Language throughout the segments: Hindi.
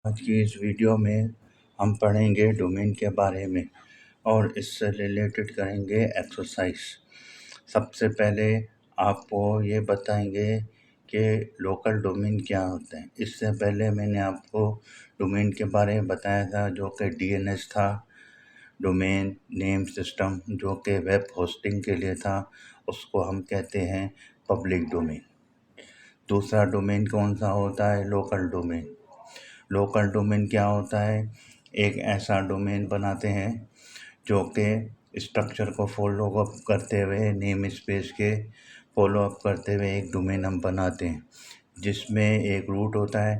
आज की इस वीडियो में हम पढ़ेंगे डोमेन के बारे में और इससे रिलेटेड करेंगे एक्सरसाइज। सबसे पहले आपको ये बताएंगे कि लोकल डोमेन क्या होता है। इससे पहले मैंने आपको डोमेन के बारे में बताया था जो कि डीएनएस था, डोमेन नेम सिस्टम, जो कि वेब होस्टिंग के लिए था। उसको हम कहते हैं पब्लिक डोमेन। दूसरा डोमेन कौन सा होता है? Local domain. लोकल डोमेन क्या होता है? एक ऐसा डोमेन बनाते हैं जो कि स्ट्रक्चर को फॉलो अप करते हुए, नेम स्पेस के फॉलो अप करते हुए एक डोमेन हम बनाते हैं, जिसमें एक रूट होता है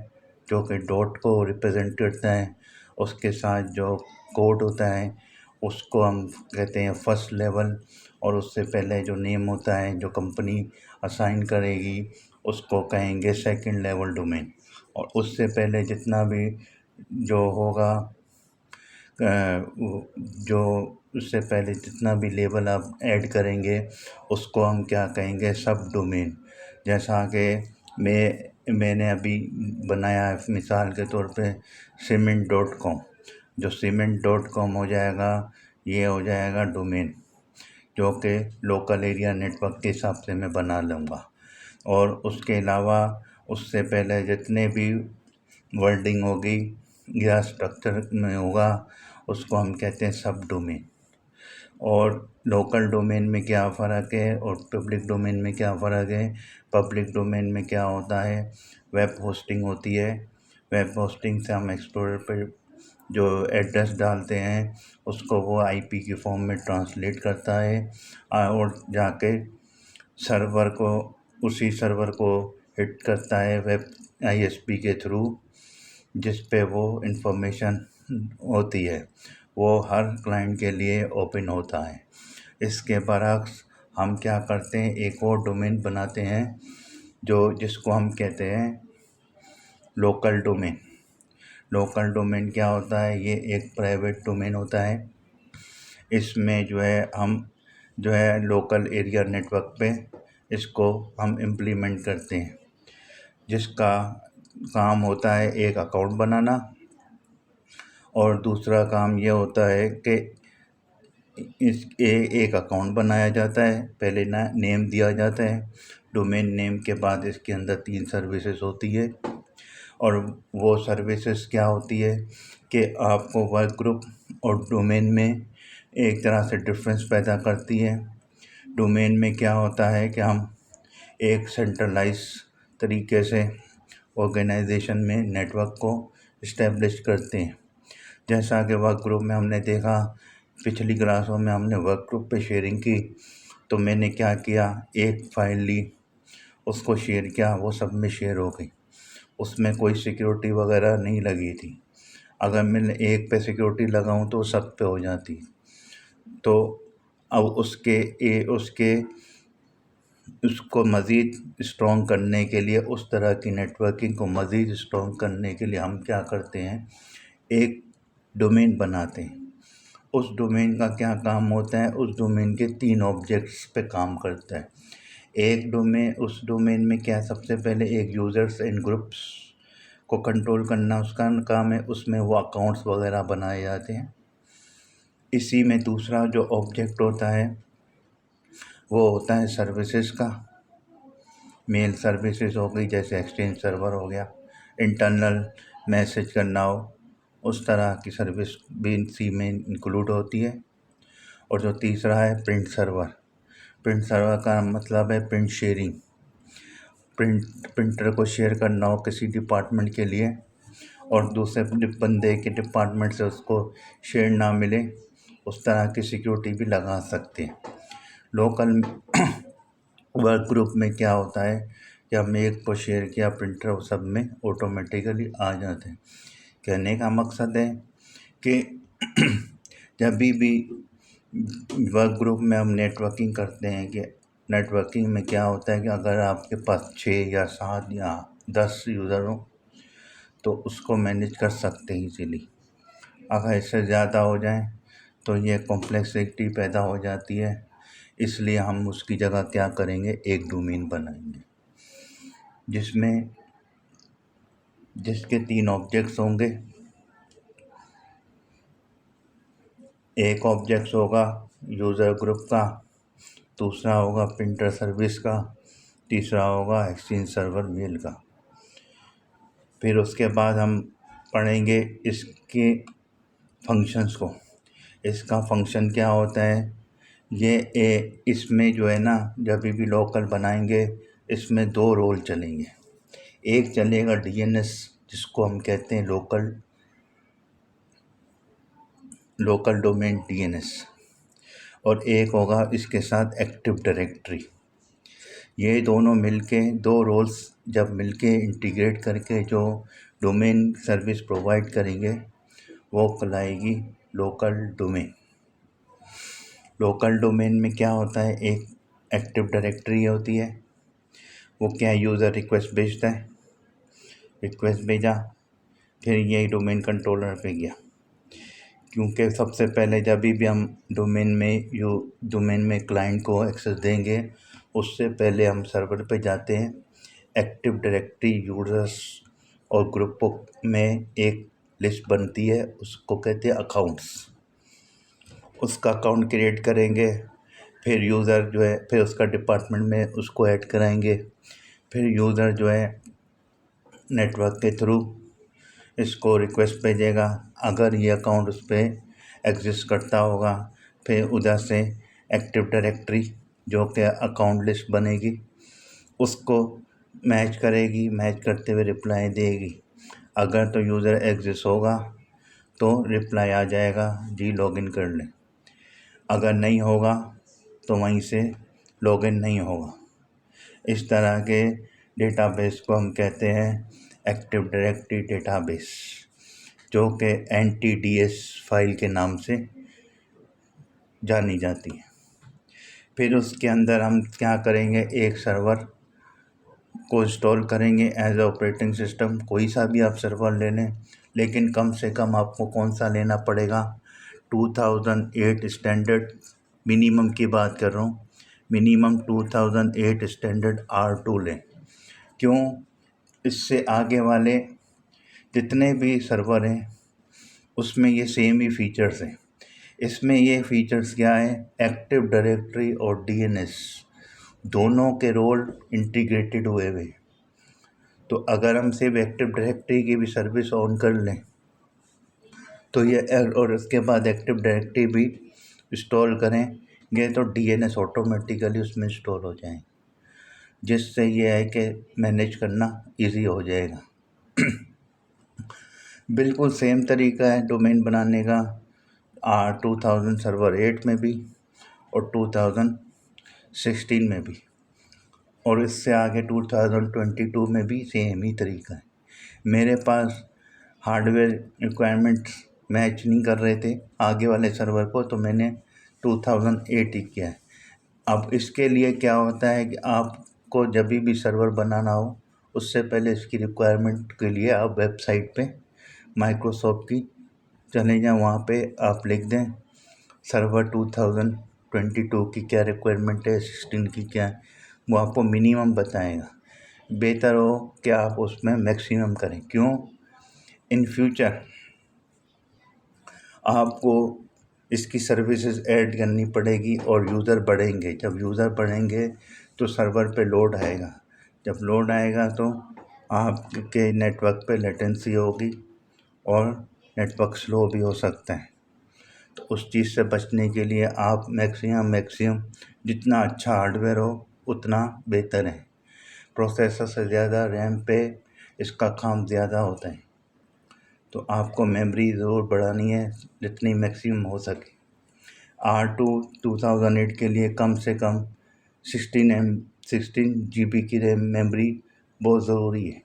जो कि डॉट को रिप्रेजेंट करता है। उसके साथ जो कोड होता है उसको हम कहते हैं फर्स्ट लेवल, और उससे पहले जो नेम होता है जो कंपनी असाइन करेगी उसको कहेंगे सेकंड लेवल डोमेन। और उससे पहले जितना भी जो होगा जो उससे पहले जितना भी लेवल आप ऐड करेंगे उसको हम क्या कहेंगे? सब डोमेन। जैसा कि मैंने अभी बनाया है मिसाल के तौर पे cement.com। जो cement.com हो जाएगा, ये हो जाएगा डोमेन जो कि लोकल एरिया नेटवर्क के हिसाब से मैं बना लूँगा। और उसके अलावा उससे पहले जितने भी वर्डिंग होगी या स्ट्रक्चर में होगा उसको हम कहते हैं सब डोमेन। और लोकल डोमेन में क्या फ़र्क है और पब्लिक डोमेन में क्या फ़र्क है? पब्लिक डोमेन में क्या होता है? वेब होस्टिंग होती है। वेब होस्टिंग से हम एक्सप्लोरर पर जो एड्रेस डालते हैं उसको वो आईपी की फॉर्म में ट्रांसलेट करता है और जाके सर्वर को, उसी सर्वर को हिट करता है वेब आईएसपी के थ्रू, जिस पे वो इंफॉर्मेशन होती है वो हर क्लाइंट के लिए ओपन होता है। इसके बरक्स हम क्या करते हैं? एक और डोमेन बनाते हैं जिसको हम कहते हैं लोकल डोमेन। लोकल डोमेन क्या होता है? ये एक प्राइवेट डोमेन होता है। इसमें हम लोकल एरिया नेटवर्क पे इसको हम इम्प्लीमेंट करते हैं, जिसका काम होता है एक अकाउंट बनाना और दूसरा काम ये होता है कि एक अकाउंट बनाया जाता है। पहले नेम दिया जाता है, डोमेन नेम के बाद इसके अंदर 3 सर्विसेज होती है। और वो सर्विसेज क्या होती है कि आपको वर्क ग्रुप और डोमेन में एक तरह से डिफरेंस पैदा करती है। डोमेन में क्या होता है कि हम एक सेंट्रलाइज तरीके से ऑर्गेनाइजेशन में नेटवर्क को इस्टेब्लिश करते हैं। जैसा कि वर्क ग्रुप में हमने देखा, पिछली क्लासों में हमने वर्क ग्रुप पे शेयरिंग की, तो मैंने क्या किया, एक फ़ाइल ली, उसको शेयर किया, वो सब में शेयर हो गई। उसमें कोई सिक्योरिटी वगैरह नहीं लगी थी। अगर मैं एक पे सिक्योरिटी लगाऊं तो सब पे हो जाती। तो अब उसको मज़ीद स्ट्रॉन्ग करने के लिए, उस तरह की नेटवर्किंग को मज़ीद स्ट्रॉन्ग करने के लिए हम क्या करते हैं? एक डोमेन बनाते हैं। उस डोमेन का क्या काम होता है? उस डोमेन के 3 ऑब्जेक्ट्स पे काम करता है। उस डोमेन में क्या, सबसे पहले एक यूज़र्स एंड ग्रुप्स को कंट्रोल करना उसका काम है। उसमें वो अकाउंट्स वगैरह बनाए जाते हैं। इसी में दूसरा जो ऑब्जेक्ट होता है वो होता है सर्विसेज का। मेल सर्विसेज हो गई, जैसे एक्सचेंज सर्वर हो गया, इंटरनल मैसेज करना हो, उस तरह की सर्विस भी इसी में इंक्लूड होती है। और जो तीसरा है प्रिंट सर्वर। प्रिंट सर्वर का मतलब है प्रिंट शेयरिंग। प्रिंटर को शेयर करना हो किसी डिपार्टमेंट के लिए और दूसरे बंदे के डिपार्टमेंट से उसको शेयर ना मिले, उस तरह की सिक्योरिटी भी लगा सकते हैं। लोकल वर्क ग्रुप में क्या होता है कि हमने एक को शेयर किया प्रिंटर, वो सब में ऑटोमेटिकली आ जाते हैं। कहने का मकसद है कि जब भी वर्क ग्रुप में हम नेटवर्किंग करते हैं कि नेटवर्किंग में क्या होता है कि अगर आपके पास 6 या 7 या 10 यूज़र हो तो उसको मैनेज कर सकते हैं इजीली। अगर इससे ज़्यादा हो जाए तो ये कॉम्प्लेक्सिटी पैदा हो जाती है। इसलिए हम उसकी जगह क्या करेंगे? एक डोमेन बनाएंगे जिसमें जिसके 3 ऑब्जेक्ट्स होंगे। एक ऑब्जेक्ट होगा यूज़र ग्रुप का, दूसरा होगा प्रिंटर सर्विस का, तीसरा होगा एक्सचेंज सर्वर मेल का। फिर उसके बाद हम पढ़ेंगे इसके फंक्शंस को। इसका फंक्शन क्या होता है, इसमें जो है ना, जब भी लोकल बनाएंगे इसमें 2 रोल चलेंगे। एक चलेगा डीएनएस, जिसको हम कहते हैं लोकल डोमेन डीएनएस, और एक होगा इसके साथ एक्टिव डायरेक्टरी। ये दोनों मिलके 2 रोल्स जब मिलके इंटीग्रेट करके जो डोमेन सर्विस प्रोवाइड करेंगे वो कहलाएगी लोकल डोमेन। लोकल डोमेन में क्या होता है, एक एक्टिव डायरेक्टरी होती है, वो क्या यूज़र रिक्वेस्ट भेजता है, रिक्वेस्ट भेजा, फिर ये डोमेन कंट्रोलर पे गया। क्योंकि सबसे पहले जब भी हम डोमेन में क्लाइंट को एक्सेस देंगे, उससे पहले हम सर्वर पे जाते हैं। एक्टिव डायरेक्टरी यूज़र्स और ग्रुपों में एक लिस्ट बनती है, उसको कहते हैं अकाउंट्स। उसका अकाउंट क्रिएट करेंगे, फिर यूज़र जो है, फिर उसका डिपार्टमेंट में उसको ऐड कराएंगे। फिर यूज़र जो है नेटवर्क के थ्रू इसको रिक्वेस्ट भेजेगा, अगर ये अकाउंट उस पर एग्जिस्ट करता होगा, फिर उधर से एक्टिव डायरेक्टरी जो कि अकाउंट लिस्ट बनेगी उसको मैच करेगी, मैच करते हुए रिप्लाई देगी। अगर तो यूज़र एग्जिस्ट होगा तो रिप्लाई आ जाएगा जी लॉगिन कर लें, अगर नहीं होगा तो वहीं से लॉगिन नहीं होगा। इस तरह के डेटाबेस को हम कहते हैं एक्टिव डायरेक्टरी डेटाबेस, जो कि NTDS फाइल के नाम से जानी जाती है। फिर उसके अंदर हम क्या करेंगे, एक सर्वर को इंस्टॉल करेंगे एज ए ऑपरेटिंग सिस्टम। कोई सा भी आप सर्वर ले लें, लेकिन कम से कम आपको कौन सा लेना पड़ेगा, 2008 स्टैंडर्ड, मिनिमम की बात कर रहा हूँ, मिनिमम 2008 स्टैंडर्ड R2 लें। क्यों, इससे आगे वाले जितने भी सर्वर हैं उसमें ये सेम ही फीचर्स हैं। इसमें ये फीचर्स क्या है, एक्टिव डायरेक्टरी और DNS दोनों के रोल इंटीग्रेटेड हुए हुए। तो अगर हम सिर्फ एक्टिव डायरेक्टरी की भी सर्विस ऑन कर लें तो ये, और उसके बाद एक्टिव डायरेक्टरी भी इंस्टॉल करेंगे तो DNS ऑटोमेटिकली उसमें इंस्टॉल हो जाएंगे, जिससे ये है कि मैनेज करना इजी हो जाएगा। बिल्कुल सेम तरीका है डोमेन बनाने का 2000 सर्वर 8 में भी और 2016 में भी, और इससे आगे 2022 में भी सेम ही तरीका है। मेरे पास हार्डवेयर रिक्वायरमेंट्स मैच नहीं कर रहे थे आगे वाले सर्वर को, तो मैंने 2008 ही किया है। अब इसके लिए क्या होता है कि आपको जब भी सर्वर बनाना हो, उससे पहले इसकी रिक्वायरमेंट के लिए आप वेबसाइट पे माइक्रोसॉफ्ट की चले जाएं, वहाँ पे आप लिख दें सर्वर 2022 की क्या रिक्वायरमेंट है, 16 की क्या है, वो आपको मिनिमम बताएगा। बेहतर हो कि आप उसमें मैक्सिमम करें। क्यों, इन फ्यूचर आपको इसकी सर्विसेज ऐड करनी पड़ेगी और यूज़र बढ़ेंगे। जब यूज़र बढ़ेंगे तो सर्वर पे लोड आएगा, जब लोड आएगा तो आपके नेटवर्क पे लेटेंसी होगी और नेटवर्क स्लो भी हो सकता है। तो उस चीज़ से बचने के लिए आप मैक्सिमम जितना अच्छा हार्डवेयर हो उतना बेहतर है। प्रोसेसर से ज़्यादा रैम पे इसका काम ज़्यादा होता है, तो आपको मेमोरी ज़रूर बढ़ानी है जितनी मैक्सिमम हो सके। R2 2008 के लिए कम से कम 16 GB की रैम मेमोरी बहुत ज़रूरी है,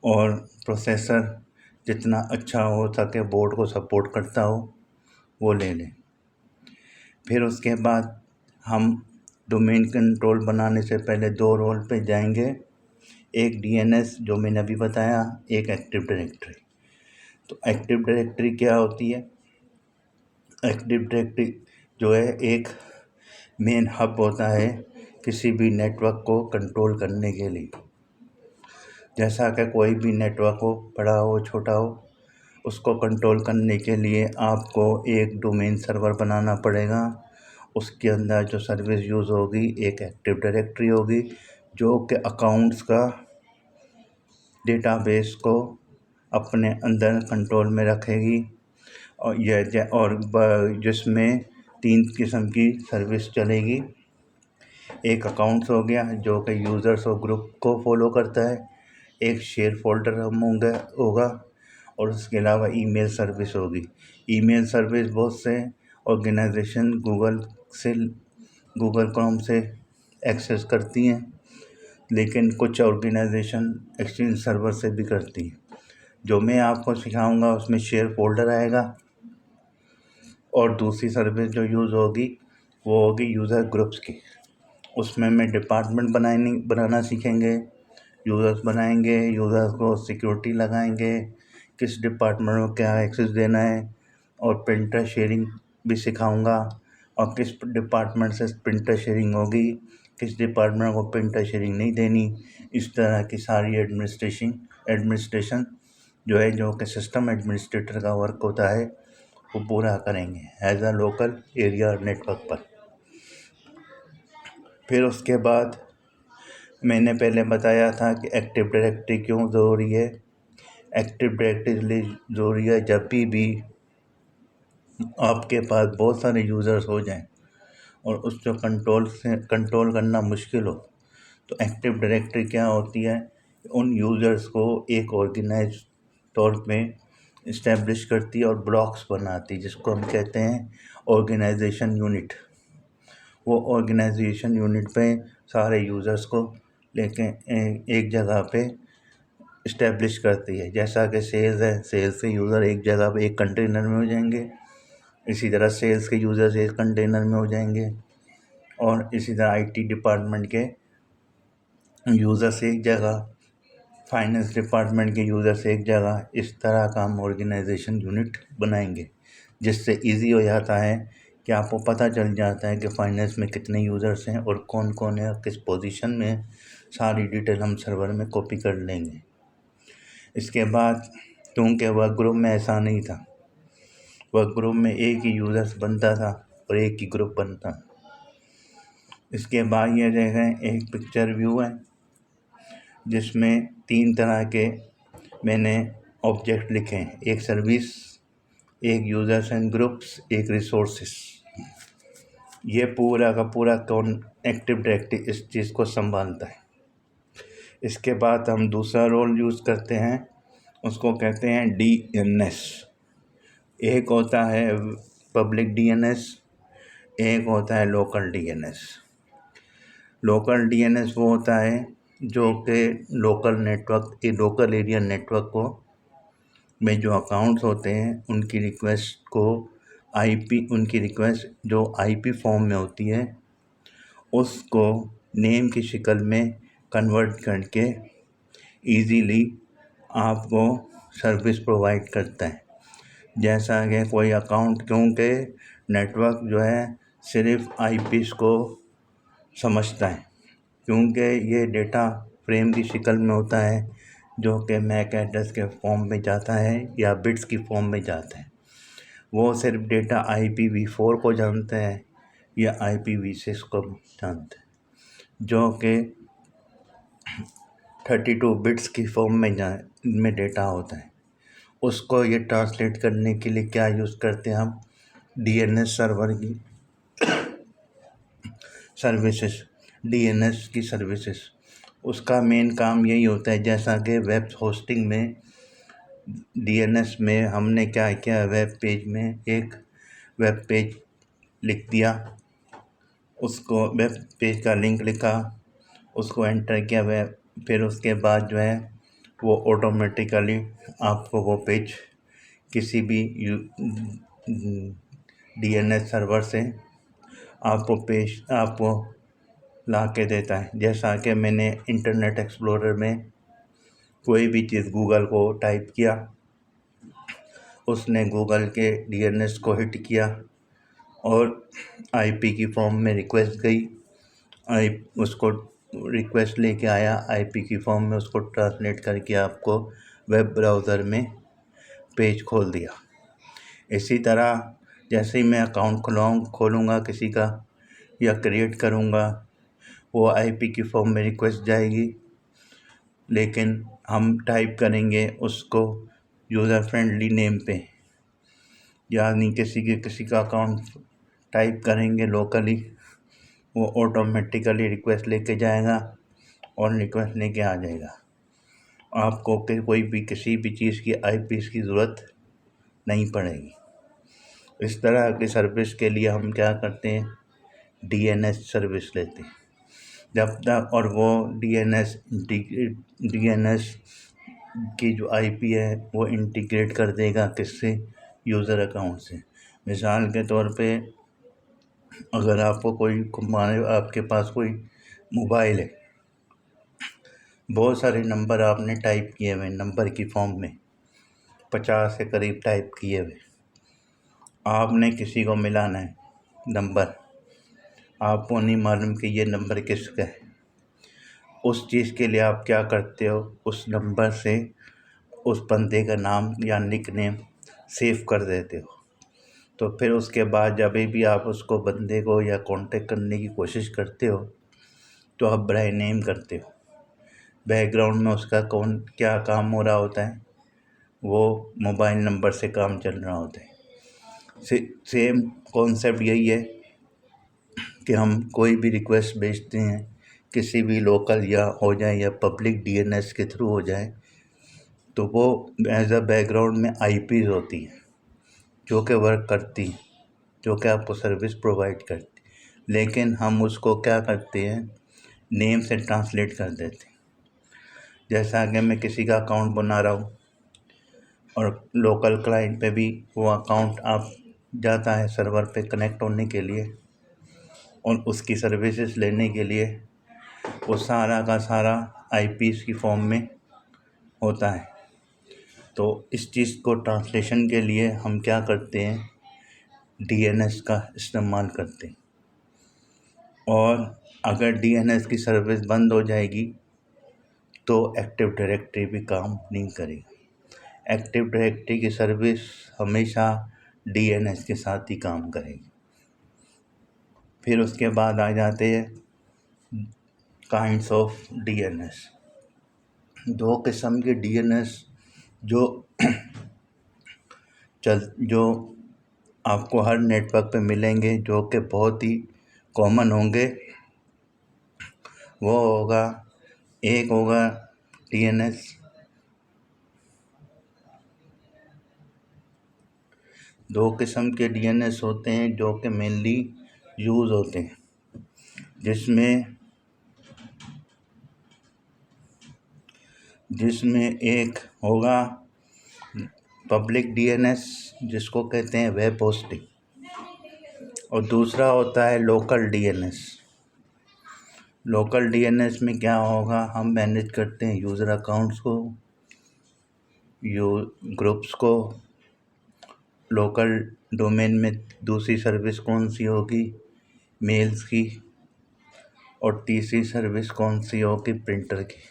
और प्रोसेसर जितना अच्छा हो सके, बोर्ड को सपोर्ट करता हो, वो ले लें। फिर उसके बाद हम डोमेन कंट्रोल बनाने से पहले 2 रोल पे जाएंगे, एक DNS जो मैंने अभी बताया, एक एक्टिव डायरेक्टरी। तो एक्टिव डायरेक्टरी क्या होती है, एक्टिव डायरेक्टरी जो है एक मेन हब होता है किसी भी नेटवर्क को कंट्रोल करने के लिए। जैसा कि कोई भी नेटवर्क हो, बड़ा हो छोटा हो, उसको कंट्रोल करने के लिए आपको एक डोमेन सर्वर बनाना पड़ेगा। उसके अंदर जो सर्विस यूज़ होगी एक एक्टिव डायरेक्टरी होगी, जो कि अकाउंट्स का डेटाबेस को अपने अंदर कंट्रोल में रखेगी। और जिसमें 3 किस्म की सर्विस चलेगी। एक अकाउंट्स हो गया जो कि यूज़र्स और ग्रुप को फॉलो करता है, एक शेयर फोल्डर होगा और उसके अलावा ईमेल सर्विस होगी। ईमेल सर्विस बहुत से ऑर्गेनाइजेशन गूगल क्रोम से एक्सेस करती हैं, लेकिन कुछ ऑर्गेनाइजेशन एक्सचेंज सर्वर से भी करती हैं। जो मैं आपको सिखाऊंगा उसमें शेयर फोल्डर आएगा, और दूसरी सर्विस जो यूज़ होगी वो होगी यूज़र ग्रुप्स की। उसमें मैं डिपार्टमेंट बनाना सीखेंगे, यूज़र्स बनाएंगे, यूज़र्स को सिक्योरिटी लगाएंगे, किस डिपार्टमेंट को क्या एक्सेस देना है, और प्रिंटर शेयरिंग भी सिखाऊंगा, और किस डिपार्टमेंट से प्रिंटर शेयरिंग होगी, किस डिपार्टमेंट को प्रिंटर शेयरिंग नहीं देनी। इस तरह की सारी एडमिनिस्ट्रेशन जो कि सिस्टम एडमिनिस्ट्रेटर का वर्क होता है वो पूरा करेंगे as a local area network पर। फिर उसके बाद मैंने पहले बताया था कि एक्टिव डायरेक्टरी क्यों ज़रूरी है। एक्टिव डायरेक्टरी इसलिए ज़रूरी है जब भी आपके पास बहुत सारे यूज़र्स हो जाएं और उसको कंट्रोल करना मुश्किल हो, तो एक्टिव डायरेक्टरी क्या होती है, उन यूज़र्स को एक ऑर्गेनाइज तौर पे इस्टेब्लिश करती है और ब्लॉक्स बनाती है, जिसको हम कहते हैं ऑर्गेनाइजेशन यूनिट। वो ऑर्गेनाइजेशन यूनिट पे सारे यूज़र्स को लेके एक जगह पे इस्टेब्लिश करती है। जैसा कि सेल्स है, सेल्स के यूज़र एक जगह पे एक कंटेनर में हो जाएंगे, इसी तरह सेल्स के यूज़र्स एक कंटेनर में हो जाएंगे, और इसी तरह आईटी डिपार्टमेंट के यूज़र्स एक जगह, फाइनेंस डिपार्टमेंट के यूज़र्स एक जगह। इस तरह का हम ऑर्गेनाइजेशन यूनिट बनाएंगे, जिससे इजी हो जाता है कि आपको पता चल जाता है कि फाइनेंस में कितने यूज़र्स हैं और कौन कौन है और किस पोजीशन में। सारी डिटेल हम सर्वर में कॉपी कर लेंगे। इसके बाद क्योंकि वर्क ग्रुप में ऐसा नहीं था, वर्क ग्रुप में एक ही यूज़र्स बनता था और एक ही ग्रुप बनता। इसके बाद ये देखें, एक पिक्चर व्यू है जिसमें 3 तरह के मैंने ऑब्जेक्ट लिखे हैं, एक सर्विस, एक यूज़र्स एंड ग्रुप्स, एक रिसोर्सेस। ये पूरा का पूरा कौन एक्टिव डायरेक्टरी इस चीज़ को संभालता है। इसके बाद हम दूसरा रोल यूज़ करते हैं, उसको कहते हैं DNS। एक होता है पब्लिक DNS, एक होता है लोकल DNS। लोकल DNS वो होता है जो कि लोकल एरिया नेटवर्क को में जो अकाउंट्स होते हैं उनकी रिक्वेस्ट जो IP फॉर्म में होती है उसको नेम की शक्ल में कन्वर्ट करके इजीली आपको सर्विस प्रोवाइड करता है। जैसा कि कोई अकाउंट, क्योंकि नेटवर्क जो है सिर्फ IPs को समझता है, क्योंकि ये डेटा फ्रेम की शक्ल में होता है जो कि मैक एड्रेस के फॉर्म में जाता है या बिट्स की फॉर्म में जाता है। वो सिर्फ डेटा IPv4 को जानता है या IPv6 को जानता है, जो कि 32 बिट्स की फॉर्म में डेटा होता है। उसको ये ट्रांसलेट करने के लिए क्या यूज़ करते हैं हम, DNS सर्वर की सर्विसेज, DNS की सर्विसेज। उसका मेन काम यही होता है, जैसा कि वेब होस्टिंग में DNS में हमने क्या किया, वेब पेज में एक वेब पेज लिख दिया, उसको वेब पेज का लिंक लिखा, उसको एंटर किया वेब, फिर उसके बाद जो है वो ऑटोमेटिकली आपको वो पेज किसी भी DNS सर्वर से आपको ला के देता है। जैसा कि मैंने इंटरनेट एक्सप्लोरर में कोई भी चीज़ गूगल को टाइप किया, उसने गूगल के DNS को हिट किया और IP की फॉर्म में रिक्वेस्ट गई, उसको रिक्वेस्ट लेके आया आईपी की फॉर्म में, उसको ट्रांसलेट करके आपको वेब ब्राउज़र में पेज खोल दिया। इसी तरह जैसे ही मैं अकाउंट खोलूँगा किसी का या क्रिएट करूँगा, वो आईपी की फॉर्म में रिक्वेस्ट जाएगी, लेकिन हम टाइप करेंगे उसको यूज़र फ्रेंडली नेम पे, यानी किसी का अकाउंट टाइप करेंगे लोकली, वो ऑटोमेटिकली रिक्वेस्ट लेके जाएगा और रिक्वेस्ट लेके आ जाएगा। आपको कोई भी किसी भी चीज़ की आईपी की ज़रूरत नहीं पड़ेगी। इस तरह की सर्विस के लिए हम क्या करते हैं, डीएनएस सर्विस लेते हैं। जब तक और वो डीएनएस की जो आईपी है वो इंटीग्रेट कर देगा किससे, यूज़र अकाउंट से। मिसाल के तौर पे अगर आपको आपके पास कोई मोबाइल है, बहुत सारे नंबर आपने टाइप किए हुए, नंबर की फॉर्म में 50 के करीब टाइप किए हुए, आपने किसी को मिलाना है नंबर, आपको नहीं मालूम कि ये नंबर किसका है। उस चीज़ के लिए आप क्या करते हो, उस नंबर से उस बंदे का नाम या निक नेम सेव कर देते हो। तो फिर उसके बाद जब भी आप उसको बंदे को या कांटेक्ट करने की कोशिश करते हो तो आप बाय नेम करते हो। बैकग्राउंड में उसका कौन क्या काम हो रहा होता है, वो मोबाइल नंबर से काम चल रहा होता है। सेम कॉन्सेप्ट यही है कि हम कोई भी रिक्वेस्ट भेजते हैं किसी भी लोकल या हो जाए या पब्लिक डीएनएस के थ्रू हो जाए, तो वो एज अ बैकग्राउंड में आईपीज़ होती हैं जो कि वर्क करती हैं, जो कि आपको सर्विस प्रोवाइड करती, लेकिन हम उसको क्या करते हैं, नेम से ट्रांसलेट कर देते हैं। जैसा कि मैं किसी का अकाउंट बना रहा हूँ और लोकल क्लाइंट पे भी वो अकाउंट आप जाता है सर्वर पे कनेक्ट होने के लिए और उसकी सर्विसेज लेने के लिए, वो सारा का सारा आईपीज़ की फॉर्म में होता है। तो इस चीज़ को ट्रांसलेशन के लिए हम क्या करते हैं, डीएनएस का इस्तेमाल करते हैं। और अगर डीएनएस की सर्विस बंद हो जाएगी तो एक्टिव डायरेक्टरी भी काम नहीं करेगी। एक्टिव डायरेक्टरी की सर्विस हमेशा डीएनएस के साथ ही काम करेगी। फिर उसके बाद आ जाते हैं काइंड्स ऑफ डीएनएस। दो किस्म के डीएनएस जो आपको हर नेटवर्क पे मिलेंगे, जो कि बहुत ही कॉमन होंगे, वो होगा, एक होगा डीएनएस, दो किस्म के डीएनएस होते हैं जो कि मेनली यूज़ होते हैं, जिसमें एक होगा पब्लिक डीएनएस जिसको कहते हैं वेब होस्टिंग, और दूसरा होता है लोकल डीएनएस। लोकल डीएनएस में क्या होगा, हम मैनेज करते हैं यूज़र अकाउंट्स को, ग्रुप्स को। लोकल डोमेन में दूसरी सर्विस कौन सी होगी, मेल्स की, और तीसरी सर्विस कौन सी होगी, प्रिंटर की,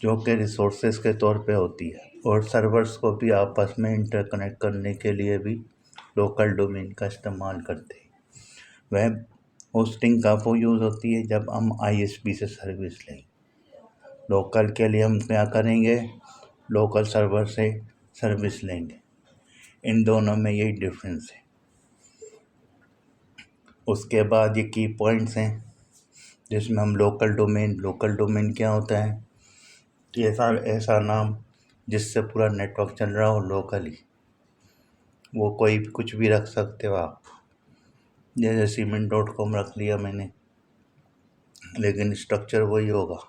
जो कि रिसोर्सेज के तौर पे होती है। और सर्वर्स को भी आपस में इंटरकनेक्ट करने के लिए भी लोकल डोमेन का इस्तेमाल करते हैं। वेब होस्टिंग का वो यूज़ होती है जब हम आईएसपी से सर्विस लें। लोकल के लिए हम क्या करेंगे, लोकल सर्वर से सर्विस लेंगे। इन दोनों में यही डिफरेंस है। उसके बाद ये की पॉइंट्स हैं जिसमें हम लोकल डोमेन क्या होता है कि ऐसा नाम जिससे पूरा नेटवर्क चल रहा हो लोकली, वो कोई कुछ भी रख सकते हो आप। जैसे cement.com रख लिया मैंने, लेकिन स्ट्रक्चर वही होगा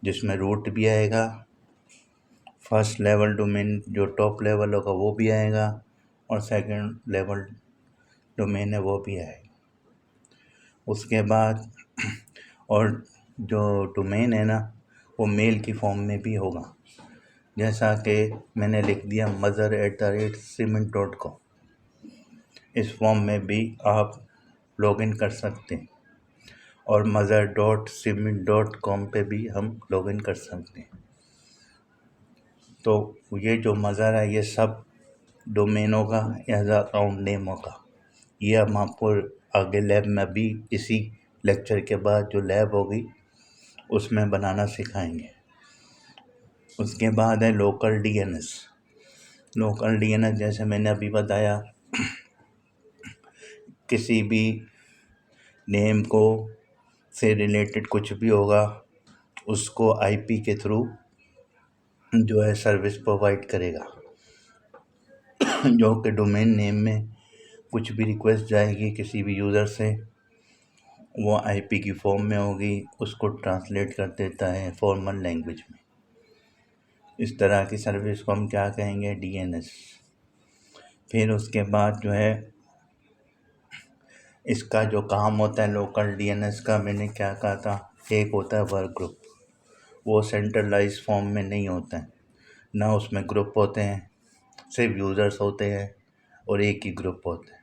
जिसमें रूट भी आएगा, फर्स्ट लेवल डोमेन जो टॉप लेवल होगा वो भी आएगा, और सेकंड लेवल डोमेन है वो भी आएगा। उसके बाद और जो डोमेन है ना, वो मेल की फॉर्म में भी होगा, जैसा कि मैंने लिख दिया mother@cement.com। इस फॉर्म में भी आप लॉगिन कर सकते हैं। और mother.simit.com पे भी हम लॉगिन कर सकते हैं। तो ये जो मज़र है ये सब डोमेनों का या अकाउंट नेमों का, ये हम आपको आगे लैब में भी इसी लेक्चर के बाद जो लैब होगी उसमें बनाना सिखाएंगे। उसके बाद है लोकल डीएनएस। लोकल डीएनएस जैसे मैंने अभी बताया, किसी भी नेम को से रिलेटेड कुछ भी होगा उसको आईपी के थ्रू जो है सर्विस प्रोवाइड करेगा। जो कि डोमेन नेम में कुछ भी रिक्वेस्ट जाएगी किसी भी यूज़र से, वो आईपी की फॉर्म में होगी, उसको ट्रांसलेट कर देता है फॉर्मल लैंग्वेज में। इस तरह की सर्विस को हम क्या कहेंगे, डीएनएस। फिर उसके बाद जो है इसका जो काम होता है लोकल डीएनएस का, मैंने क्या कहा था, एक होता है वर्क ग्रुप। वो सेंट्रलाइज फॉर्म में नहीं होता है, ना उसमें ग्रुप होते हैं, सिर्फ यूज़र्स होते हैं और एक ही ग्रुप होता है।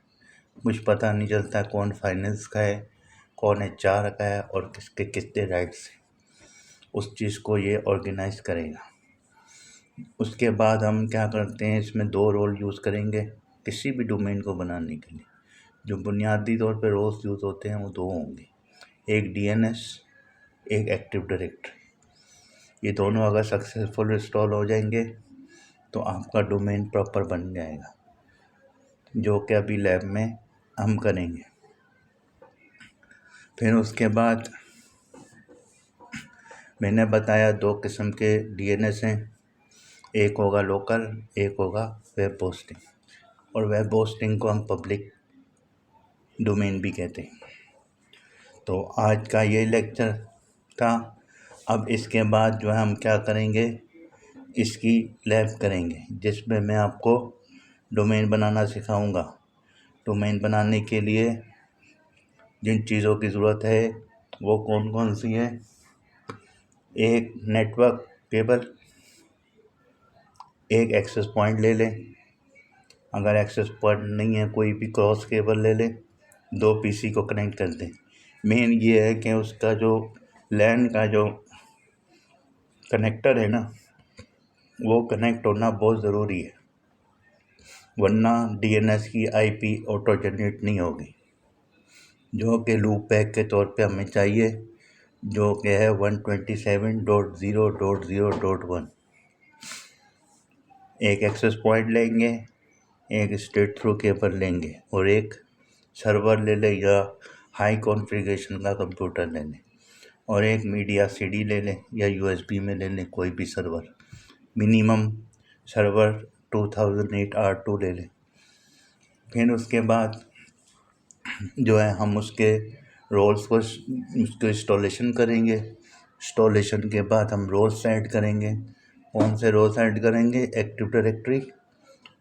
कुछ पता नहीं चलता कौन फाइनेंस का है, कौन एचआर का है और किसके कितने राइट्स हैं। उस चीज़ को ये ऑर्गेनाइज करेगा। उसके बाद हम क्या करते हैं, इसमें 2 रोल यूज़ करेंगे किसी भी डोमेन को बनाने के लिए। जो बुनियादी तौर पे रोल्स यूज़ होते हैं वो 2 होंगे, एक डीएनएस, एक एक्टिव डायरेक्टरी। ये दोनों अगर सक्सेसफुल इंस्टॉल हो जाएंगे तो आपका डोमेन प्रॉपर बन जाएगा, जो कि अभी लैब में हम करेंगे। फिर उसके बाद मैंने बताया 2 किस्म के डीएनएस हैं, एक होगा लोकल, एक होगा वेब होस्टिंग। और वेब होस्टिंग को हम पब्लिक डोमेन भी कहते हैं। तो आज का ये लेक्चर था। अब इसके बाद जो है हम क्या करेंगे, इसकी लैब करेंगे जिसमें मैं आपको डोमेन बनाना सिखाऊंगा। डोमेन बनाने के लिए जिन चीज़ों की ज़रूरत है वो कौन कौन सी है, एक नेटवर्क केबल, एक एक्सेस पॉइंट ले लें, अगर एक्सेस पॉइंट नहीं है कोई भी क्रॉस केबल ले लें, 2 पीसी को कनेक्ट कर दें। मेन ये है कि उसका जो लैन का जो कनेक्टर है ना, वो कनेक्ट होना बहुत ज़रूरी है, वरना डीएनएस की आईपी ऑटो जनरेट नहीं होगी, जो कि लूप बैक के तौर पे हमें चाहिए, जो कि है 127.0.0.1। एक एक्सेस पॉइंट लेंगे, एक स्ट्रेट थ्रू केबल लेंगे और एक सर्वर ले लें या हाई कॉन्फ़िगरेशन का कंप्यूटर ले लें, और एक मीडिया सीडी ले लें या यूएसबी में ले लें कोई भी सर्वर। मिनिमम सर्वर 2008 R2 ले लें। फिर उसके बाद जो है हम उसके रोल्स को उसको इंस्टॉलेशन करेंगे। इंस्टॉलेशन के बाद हम रोल्स ऐड करेंगे। कौन से रोल्स ऐड करेंगे, एक्टिव डायरेक्टरी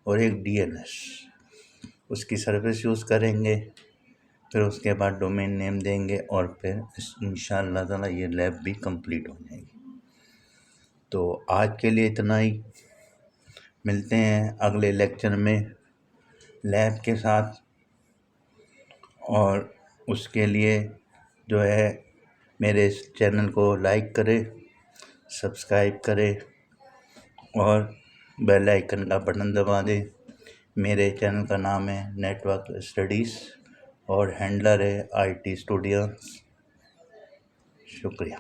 और एक डीएनएस, उसकी सर्विस यूज़ करेंगे। फिर उसके बाद डोमेन नेम देंगे और फिर इंशाअल्लाह ताला ये लैब भी कंप्लीट हो जाएगी। तो आज के लिए इतना ही, मिलते हैं अगले लेक्चर में लैब के साथ। और उसके लिए जो है मेरे इस चैनल को लाइक करें, सब्सक्राइब करें और बेल आइकन का बटन दबा दें। मेरे चैनल का नाम है नेटवर्क स्टडीज़ और हैंडलर है IT स्टूडियो। शुक्रिया।